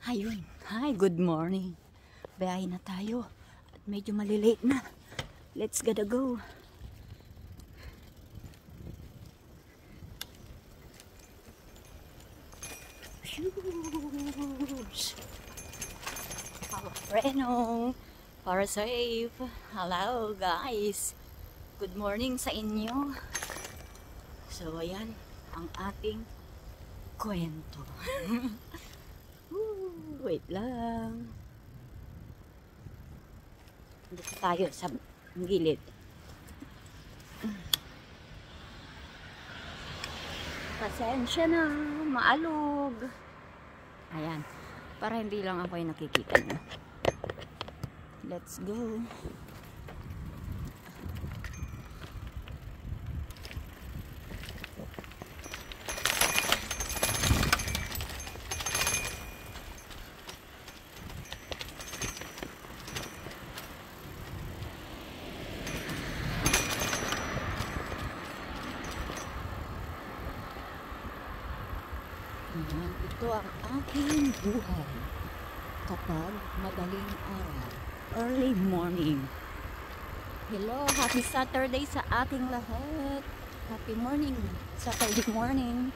Ayun. Hi, good morning. Biyahe na tayo. At medyo malilate na. Let's gotta go. Shoes. Our Renong. Para safe. Hello guys. Good morning sa inyo. So ayan ang ating kwento. Wait lang. Dito tayo sa gilid. Pasensya na, maalog. Ayan, para hindi lang ako yung nakikita nyo. Let's go. Ito ang aking buhay kapag madaling araw, early morning. Hello, happy Saturday sa ating lahat. Happy morning, Saturday morning.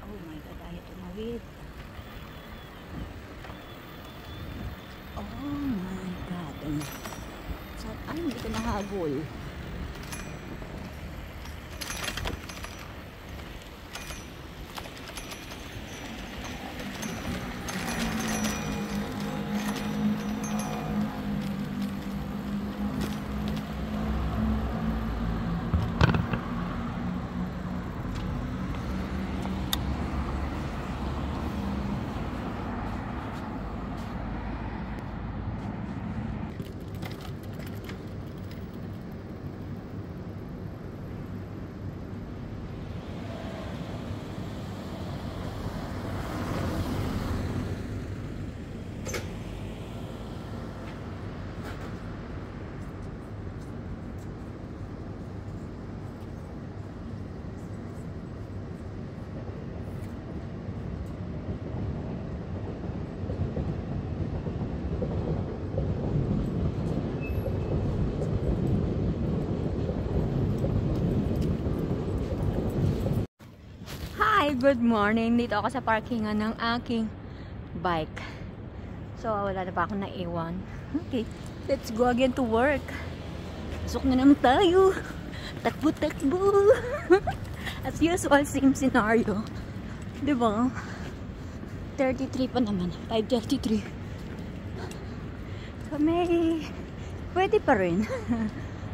Oh my God, ayaw tumawid. Oh my God. Ay, hindi ko nahabol. Hi, good morning. Dito ako sa parkingan ng aking bike. So, wala na pa ako naiwan. Okay, let's go again to work. Pasok na naman tayo. Takbo-takbo. As usual, same scenario. Diba? 33 pa naman. 5:33. Kami, pwede pa rin.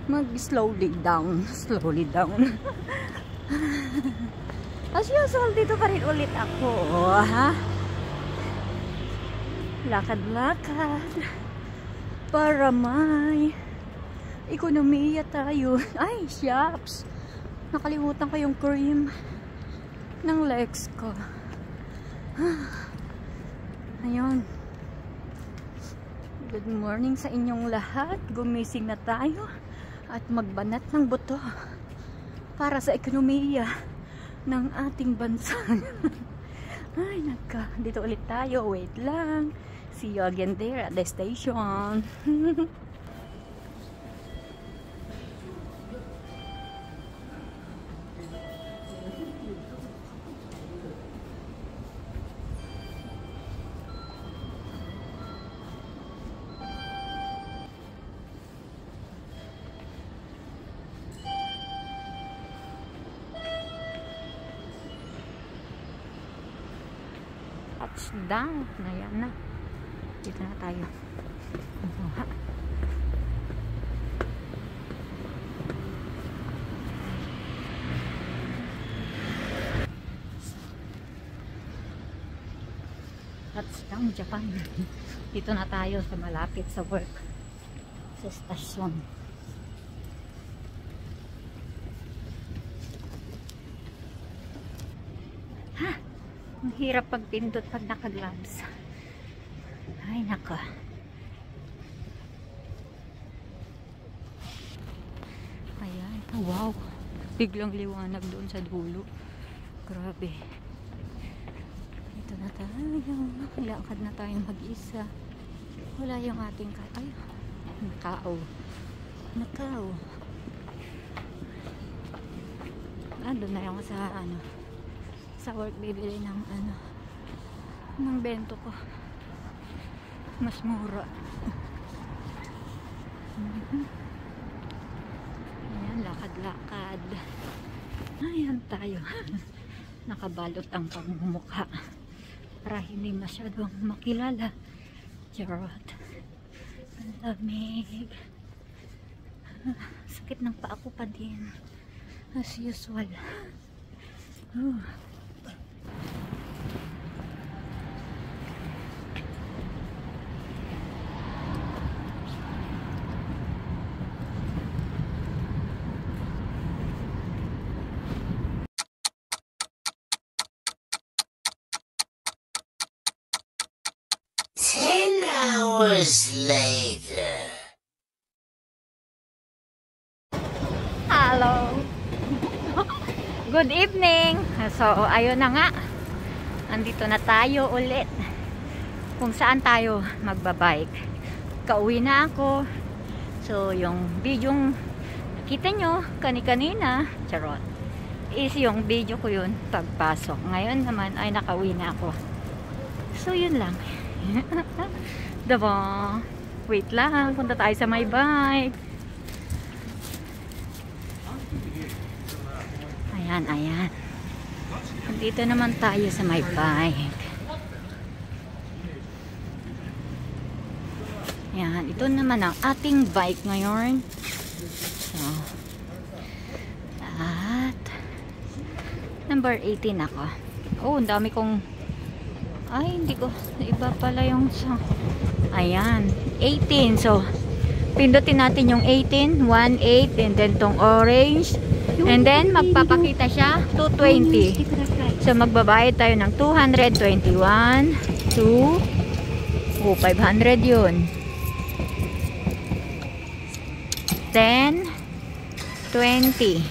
Mag-slowly down. Slowly down. As usual, dito pa rin ulit ako. Ha? Lakad-lakad. Para may ekonomiya tayo. Ay, shops. Nakalimutan ko yung cream ng legs ko. Ayun. Good morning sa inyong lahat. Gumising na tayo at magbanat ng buto para sa ekonomiya ng ating bansa. Ay, naka. Dito ulit tayo. Wait lang. See you again there at the station. Touchdown. Ayan na. Dito na tayo. Touchdown, Japan. Dito na tayo sa malapit sa work. Sa stasyon. Ang hirap pagpindot pag naka-gloves. Ay, naka. Ayan. Oh, wow. Biglang liwanag doon sa dulo. Grabe. Ito na tayo. Lakad na tayo mag-isa. Wala yung ating ay, nakao. Nakao. Doon na yung sa sa work bibili ng ng bento ko, mas mura. Ayan, lakad-lakad. Ayan tayo. Nakabalot ang pagmumukha para hindi masyadong makilala. Charot. Ang lamig. Sakit ng paa ko pa din as usual. Hours later. Hello. Good evening. So, ayun na nga. Andito na tayo ulit. Kung saan tayo magbabike. Kauwi na ako. So, yung video nakita nyo kani-kanina, charot, is yung video ko yun pagpasok. Ngayon naman ay nakauwi na ako. So, yun lang. Diba? Wait lang. Punta tayo sa my bike. Ayan, ayan. Dito naman tayo sa my bike. Ayan, ito naman ang ating bike ngayon. So, at number 18 ako. Oh, ang dami kong ay, hindi ko iba pala yung ayan, 18. So, pindutin natin yung 18, 1, 8, and then tong orange. And then, magpapakita siya 220. So, magbabayad tayo ng 221 to 500 yun. 10, 20.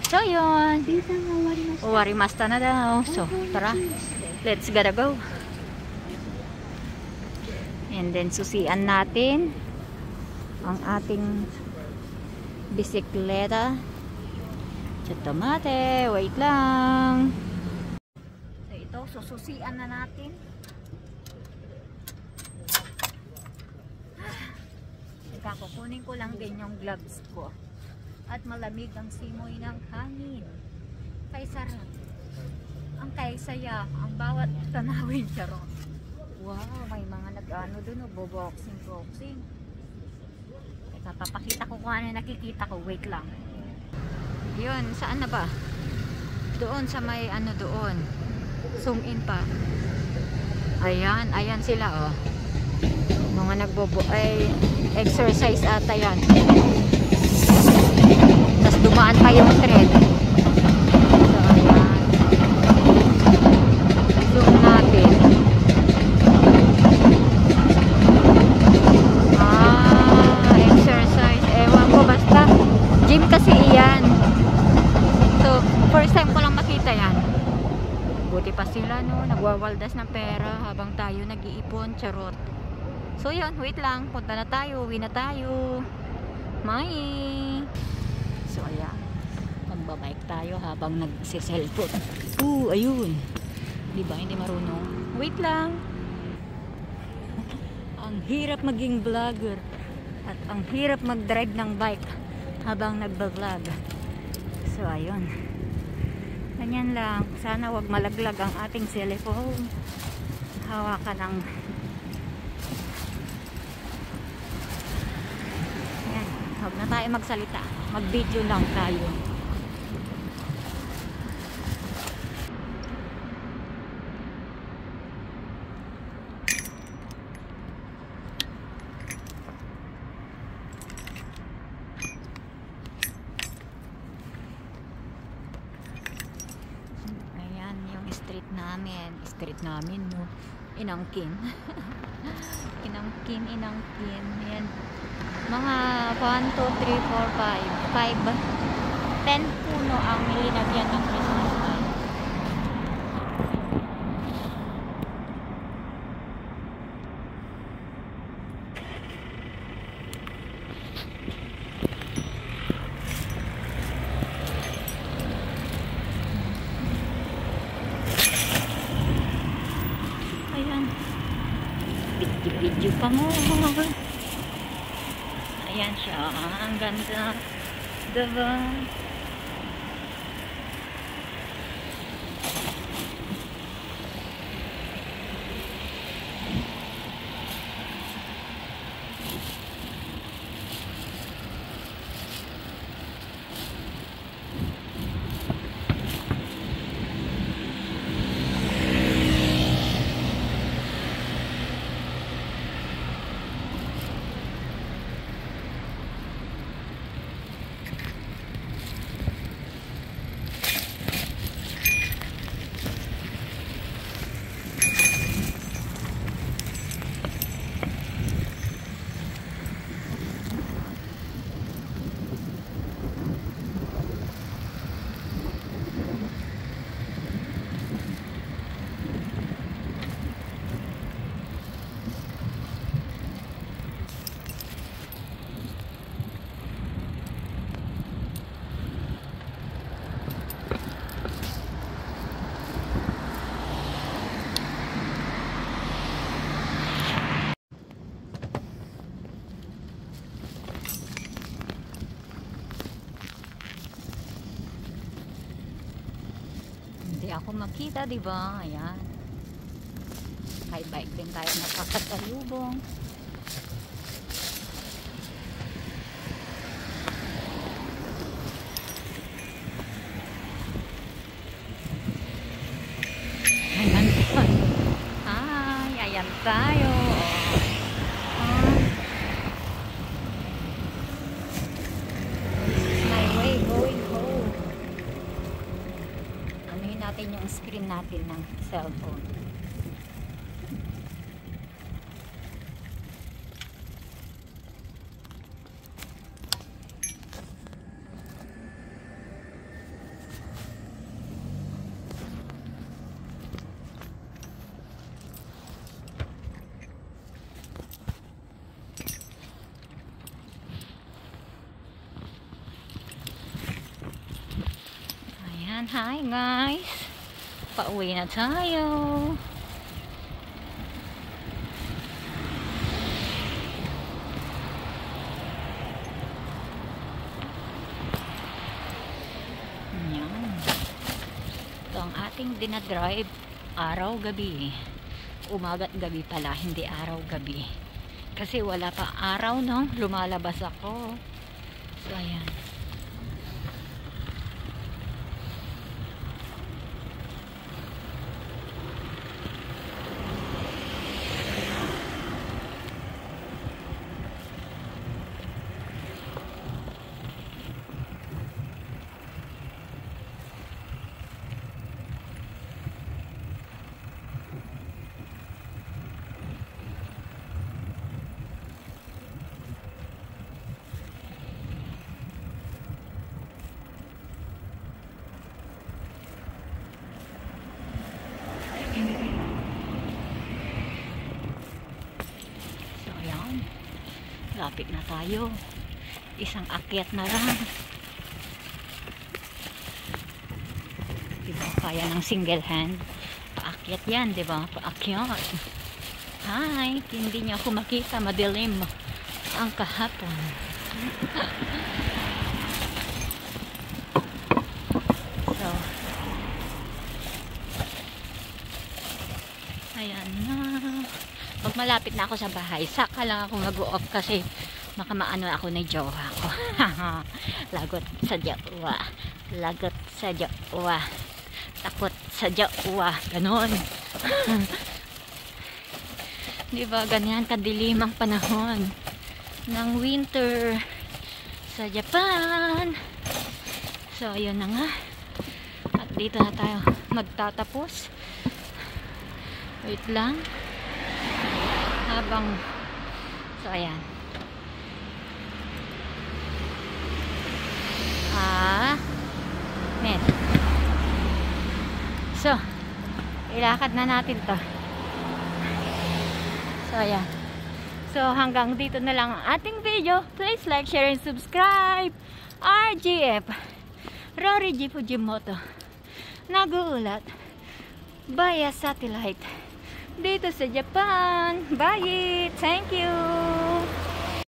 So, yun. Warimasta na daw. So, tara. Let's gotta go. And then, susian natin ang ating bisikleta. Tomate, wait lang. So, ito, sususian na natin. Kukunin ko lang din yung gloves ko. At malamig ang simoy ng hangin. Kaysa ang kaysaya, ang bawat tanawin, charot. Wow, may mga nag-ano dun, boboxing. Papakita ko kung ano nakikita ko. Wait lang. Yun, saan na ba? Doon sa may ano doon. Zoom in pa. Ayan, ayan sila oh. Mga ay exercise ata yan. Tapos dumaan pa yung thread. So ayan. Zoom natin. nagwawaldas ng pera habang tayo nag-iipon. Charot. So yun, wait lang, punta na tayo, uwi na tayo. Mai. So ayan, magbabike tayo habang nagse-cellphone. Ayun, diba hindi marunong. Wait lang. Ang hirap maging vlogger at ang hirap mag-drive ng bike habang nagba-vlog. So ayun, ganyan lang. Sana wag malaglag ang ating cellphone. Hawakan ng yan. Huwag na tayo magsalita, mag-video lang tayo. Street namin no, inangkin. inangkin yan, mga 1, 2, 3, 4, 5 10 puno ang linagyan ng Christmas tree. Video pa mo. Ayan siya, ang ganda, diba? Hindi ako makita, diba? Ayan. High bike din tayo nakakasalubong. Ayan. Hi, ayan tayo. My way going home. Anuhin natin yung screen natin ng cellphone. Hi guys, pauwi na tayo. Yan. Ito ang ating dinadrive araw-gabi. Umaga't gabi pala, hindi araw-gabi. Kasi wala pa araw no, lumalabas ako. So ayan. Lapit na tayo. Isang akyat na lang. Diba? Kaya ng single hand. Paakyat yan, diba? Paakyat. Hi! Hindi niya ako makita. Madilim ang kahapon. So, ayan na. Pag malapit na ako sa bahay, saka lang ako mag-off kasi makamaano ako na jowa ko. Lagot sa jowa. Lagot sa jowa. Takot sa jowa. Ganon. Diba, ganyan kadilim ang panahon ng winter sa Japan. So, ayun na nga. At dito na tayo magtatapos. Wait lang. Habang so, ayan. Net. So, ilakad na natin to. So, ayan. So, hanggang dito na lang ang ating video. Please like, share, and subscribe. RGF Rory G. Fujimoto nag-uulat via satellite dito sa Japan. Bye! Thank you!